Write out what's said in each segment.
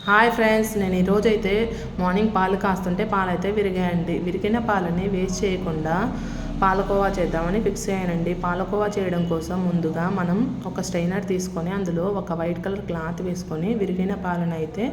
Hi friends, నేను ఈరోజైతే morning పాలు కాస్తుంటే పాలైతే విరిగాయండి. విరిగిన పాలని వేస్ట్ చేయకుండా పాలకోవా చేద్దామని ఫిక్స్ అయ్యానండి. పాలకోవా చేయడం కోసం ముందుగా మనం ఒక స్ట్రైనర్ తీసుకొని అందులో ఒక వైట్ కలర్ క్లాత్ వేసుకొని విరిగిన పాలను అయితే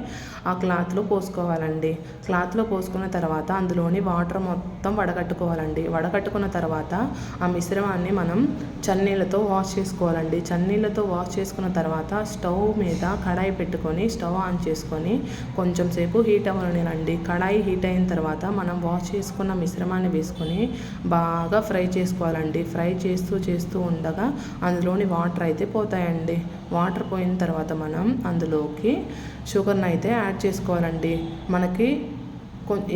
ఆ క్లాత్లో పోసుకోవాలండి. క్లాత్లో పోసుకున్న తర్వాత అందులోని వాటర్ మొత్తం వడగట్టుకోవాలండి. వడగట్టుకున్న తర్వాత ఆ మిశ్రమాన్ని మనం చన్నీళ్ళతో వాష్ చేసుకోవాలండి. చన్నీళ్ళతో వాష్ చేసుకున్న తర్వాత స్టవ్ మీద కడాయి పెట్టుకొని స్టవ్ ఆన్ చేసుకొని కొంచెం సేపు హీట్ అవ్వనివ్వండి. కడాయి హీట్ అయిన తర్వాత మనం వాష్ చేసుకున్న మిశ్రమాన్ని వేసుకొని బాగా ఫ్రై చేసుకోవాలండి. ఫ్రై చేస్తూ ఉండగా అందులోని వాటర్ అయితే పోతాయండి. వాటర్ పోయిన తర్వాత మనం అందులోకి షుగర్ని అయితే యాడ్ చేసుకోవాలండి. మనకి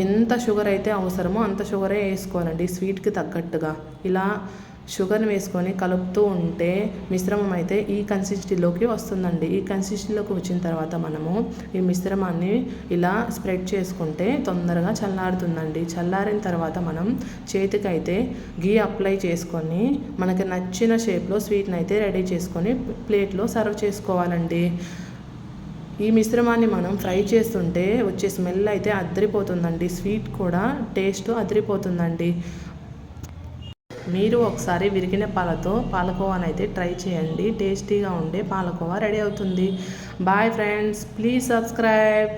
ఎంత షుగర్ అయితే అవసరమో అంత షుగరే వేసుకోవాలండి, స్వీట్కి తగ్గట్టుగా. ఇలా షుగర్ని వేసుకొని కలుపుతూ ఉంటే మిశ్రమం అయితే ఈ కన్సిస్టెన్సీలోకి వస్తుందండి. ఈ కన్సిస్టెన్సీలోకి వచ్చిన తర్వాత మనము ఈ మిశ్రమాన్ని ఇలా స్ప్రెడ్ చేసుకుంటే తొందరగా చల్లారుతుందండి. చల్లారిన తర్వాత మనం చేతికైతే గీ అప్లై చేసుకొని మనకి నచ్చిన షేప్లో స్వీట్ని అయితే రెడీ చేసుకొని ప్లేట్లో సర్వ్ చేసుకోవాలండి. ఈ మిశ్రమాన్ని మనం ఫ్రై చేస్తుంటే వచ్చే స్మెల్ అయితే అదిరిపోతుందండి. స్వీట్ కూడా టేస్ట్ అదిరిపోతుందండి. మీరు ఒకసారి విరిగిన పాలతో పాలకోవాని అయితే ట్రై చేయండి. టేస్టీగా ఉండే పాలకోవా రెడీ అవుతుంది. Bye friends, please subscribe.